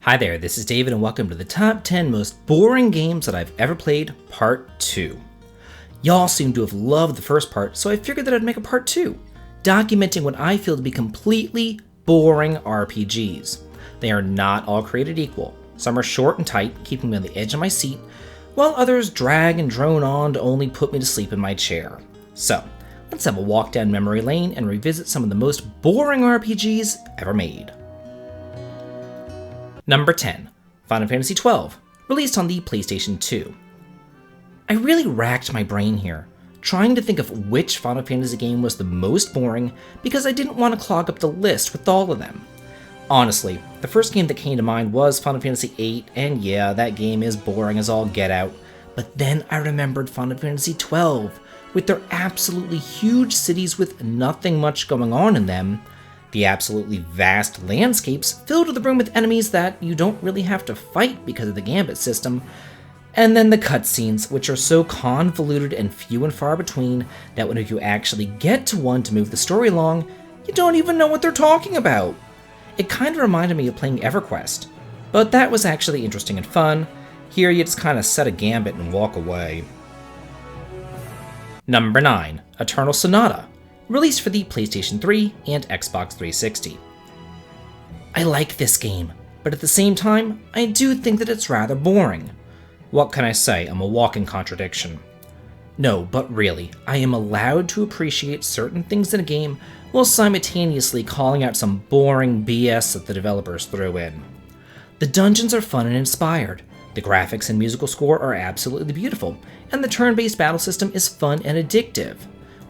Hi there, this is David and welcome to the top 10 most boring games that I've ever played, part 2. Y'all seem to have loved the first part, so I figured that I'd make a part 2, documenting what I feel to be completely boring RPGs. They are not all created equal. Some are short and tight, keeping me on the edge of my seat, while others drag and drone on to only put me to sleep in my chair. So, let's have a walk down memory lane and revisit some of the most boring RPGs ever made. Number 10, Final Fantasy XII, released on the PlayStation 2. I really racked my brain here, trying to think of which Final Fantasy game was the most boring because I didn't want to clog up the list with all of them. Honestly, the first game that came to mind was Final Fantasy VIII, and yeah, that game is boring as all get out, but then I remembered Final Fantasy XII, with their absolutely huge cities with nothing much going on in them, the absolutely vast landscapes filled to the brim with enemies that you don't really have to fight because of the gambit system, and then the cutscenes, which are so convoluted and few and far between that when you actually get to one to move the story along, you don't even know what they're talking about. It kind of reminded me of playing EverQuest, but that was actually interesting and fun. Here you just kind of set a gambit and walk away. Number 9, Eternal Sonata, released for the PlayStation 3 and Xbox 360. I like this game, but at the same time, I do think that it's rather boring. What can I say? I'm a walking contradiction. No, but really, I am allowed to appreciate certain things in a game while simultaneously calling out some boring BS that the developers threw in. The dungeons are fun and inspired, the graphics and musical score are absolutely beautiful, and the turn-based battle system is fun and addictive.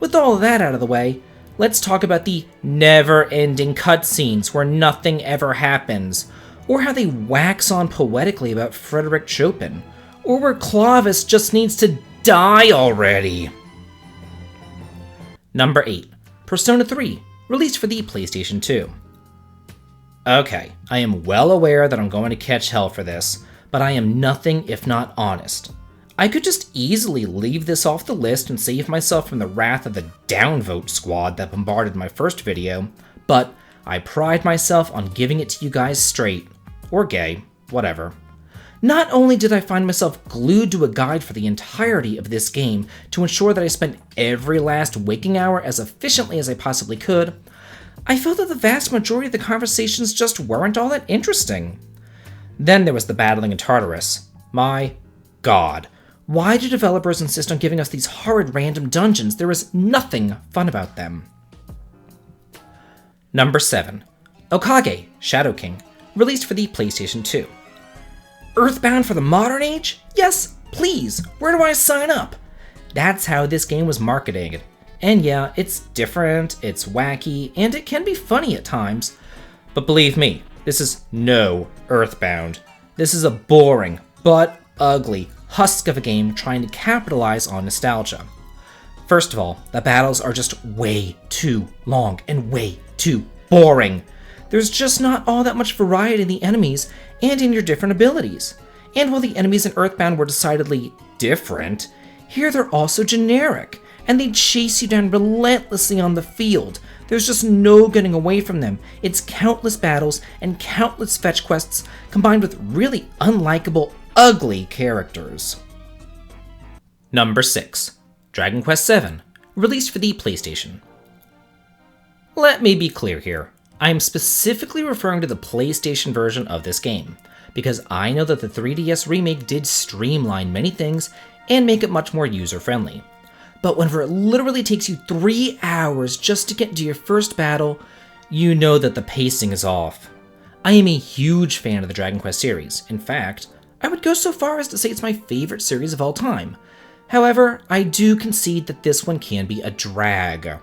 With all of that out of the way, let's talk about the never-ending cutscenes where nothing ever happens, or how they wax on poetically about Frédéric Chopin, or where Clovis just needs to die already. Number 8, Persona 3, released for the PlayStation 2. Okay, I am well aware that I'm going to catch hell for this, but I am nothing if not honest. I could just easily leave this off the list and save myself from the wrath of the downvote squad that bombarded my first video, but I pride myself on giving it to you guys straight, or gay, whatever. Not only did I find myself glued to a guide for the entirety of this game to ensure that I spent every last waking hour as efficiently as I possibly could, I felt that the vast majority of the conversations just weren't all that interesting. Then there was the battling in Tartarus. My God. Why do developers insist on giving us these horrid random dungeons? There is nothing fun about them. Number 7, Okage, Shadow King, released for the PlayStation 2. Earthbound for the modern age? Yes, please. Where do I sign up? That's how this game was marketed. And yeah, it's different, it's wacky, and it can be funny at times. But believe me, this is no Earthbound. This is a boring, but ugly husk of a game trying to capitalize on nostalgia. First of all, the battles are just way too long and way too boring. There's just not all that much variety in the enemies and in your different abilities. And while the enemies in Earthbound were decidedly different, here they're also generic, and they chase you down relentlessly on the field. There's just no getting away from them. It's countless battles and countless fetch quests combined with really unlikable, ugly characters. Number 6, Dragon Quest VII, released for the PlayStation. Let me be clear here. I am specifically referring to the PlayStation version of this game, because I know that the 3DS remake did streamline many things and make it much more user-friendly. But whenever it literally takes you 3 hours just to get into your first battle, you know that the pacing is off. I am a huge fan of the Dragon Quest series. In fact, I would go so far as to say it's my favorite series of all time. However, I do concede that this one can be a drag.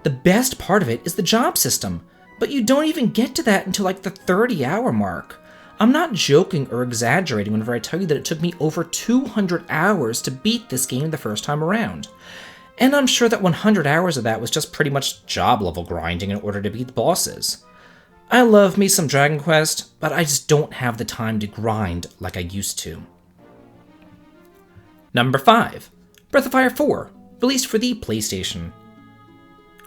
The best part of it is the job system, but you don't even get to that until like the 30-hour mark. I'm not joking or exaggerating whenever I tell you that it took me over 200 hours to beat this game the first time around. And I'm sure that 100 hours of that was just pretty much job level grinding in order to beat the bosses. I love me some Dragon Quest, but I just don't have the time to grind like I used to. Number 5, Breath of Fire 4, released for the PlayStation.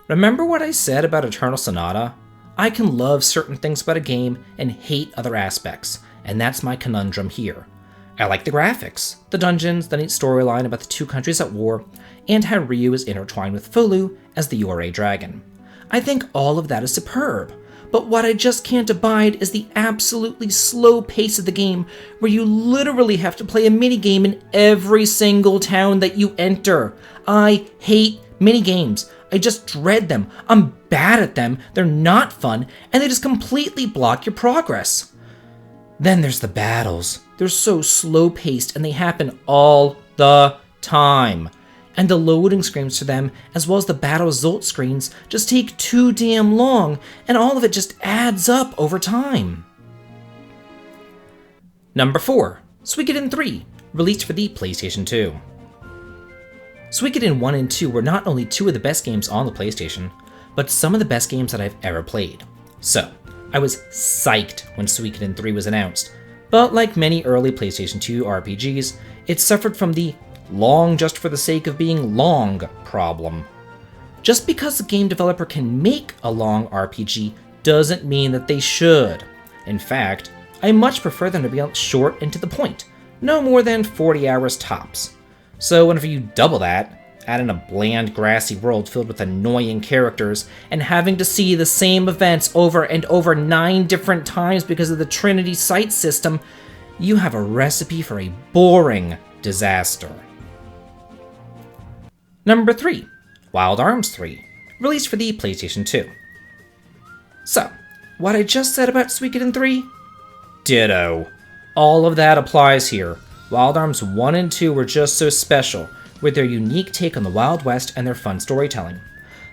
Remember what I said about Eternal Sonata? I can love certain things about a game and hate other aspects, and that's my conundrum here. I like the graphics, the dungeons, the neat storyline about the two countries at war, and how Ryu is intertwined with Fulu as the Yore dragon. I think all of that is superb, but what I just can't abide is the absolutely slow pace of the game, where you literally have to play a minigame in every single town that you enter. I hate minigames. I just dread them. I'm bad at them, they're not fun, and they just completely block your progress. Then there's the battles. They're so slow-paced and they happen all the time. And the loading screens for them, as well as the battle result screens, just take too damn long, and all of it just adds up over time. Number 4, Suikoden 3, released for the PlayStation 2. Suikoden 1 and 2 were not only two of the best games on the PlayStation, but some of the best games that I've ever played. So, I was psyched when Suikoden 3 was announced, but like many early PlayStation 2 RPGs, it suffered from the long just for the sake of being long problem. Just because a game developer can make a long RPG doesn't mean that they should. In fact, I much prefer them to be short and to the point, no more than 40 hours tops. So whenever you double that, add in a bland, grassy world filled with annoying characters, and having to see the same events over and over 9 different times because of the Trinity Sight system, you have a recipe for a boring disaster. Number 3, Wild Arms 3, released for the PlayStation 2. So, what I just said about Suikoden 3? Ditto. All of that applies here. Wild Arms 1 and 2 were just so special, with their unique take on the Wild West and their fun storytelling.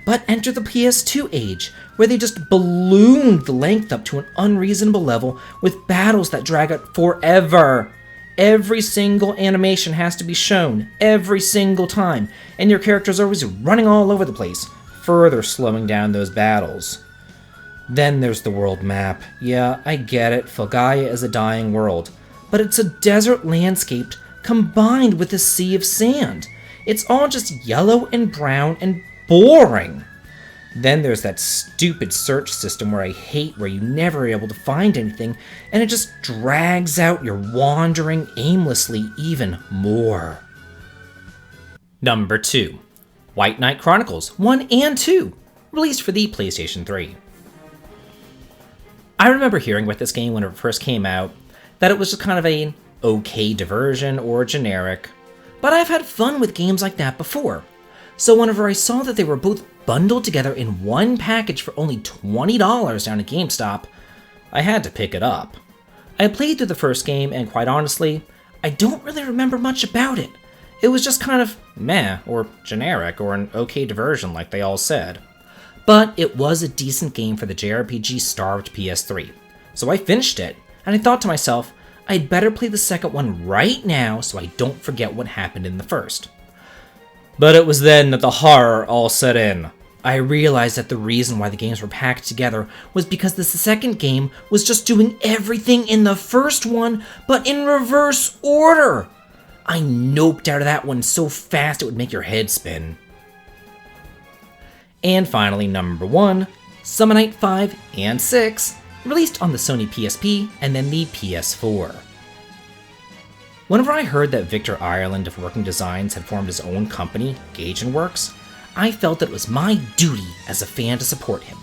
But enter the PS2 age, where they just ballooned the length up to an unreasonable level with battles that drag out forever. Every single animation has to be shown, every single time, and your character's always running all over the place, further slowing down those battles. Then there's the world map. Yeah, I get it, Fulgaia is a dying world, but it's a desert landscape combined with a sea of sand. It's all just yellow and brown and boring. Then there's that stupid search system where I hate, where you never are able to find anything, and it just drags out your wandering aimlessly even more. Number 2, White Knight Chronicles 1 and 2, released for the PlayStation 3. I remember hearing about this game when it first came out, that it was just kind of an okay diversion or generic, but I've had fun with games like that before. So whenever I saw that they were both bundled together in one package for only $20 down at GameStop, I had to pick it up. I played through the first game, and quite honestly, I don't really remember much about it. It was just kind of meh, or generic, or an okay diversion like they all said. But it was a decent game for the JRPG-starved PS3, so I finished it, and I thought to myself, I'd better play the second one right now so I don't forget what happened in the first. But it was then that the horror all set in. I realized that the reason why the games were packed together was because the second game was just doing everything in the first one, but in reverse order. I noped out of that one so fast it would make your head spin. And finally, number 1, Summonite 5 and 6, released on the Sony PSP and then the PS4. Whenever I heard that Victor Ireland of Working Designs had formed his own company, Gage & Works, I felt that it was my duty as a fan to support him.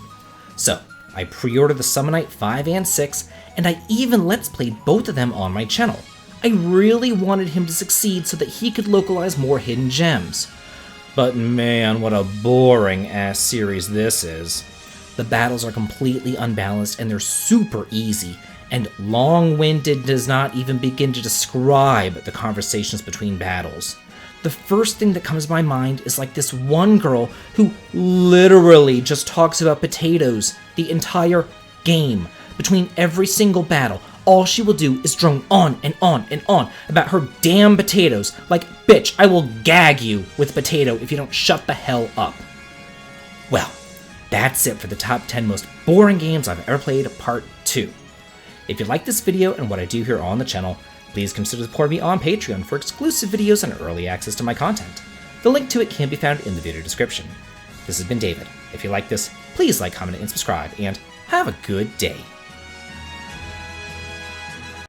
So, I pre-ordered the Summonite 5 and 6, and I even Let's Played both of them on my channel. I really wanted him to succeed so that he could localize more hidden gems. But man, what a boring-ass series this is. The battles are completely unbalanced and they're super easy, and long-winded does not even begin to describe the conversations between battles. The first thing that comes to my mind is like this one girl who literally just talks about potatoes the entire game. Between every single battle, all she will do is drone on and on and on about her damn potatoes. Like, bitch, I will gag you with potato if you don't shut the hell up. Well, that's it for the top 10 most boring games I've ever played, part 2. If you like this video and what I do here on the channel, please consider supporting me on Patreon for exclusive videos and early access to my content. The link to it can be found in the video description. This has been David. If you like this, please like, comment, and subscribe, and have a good day.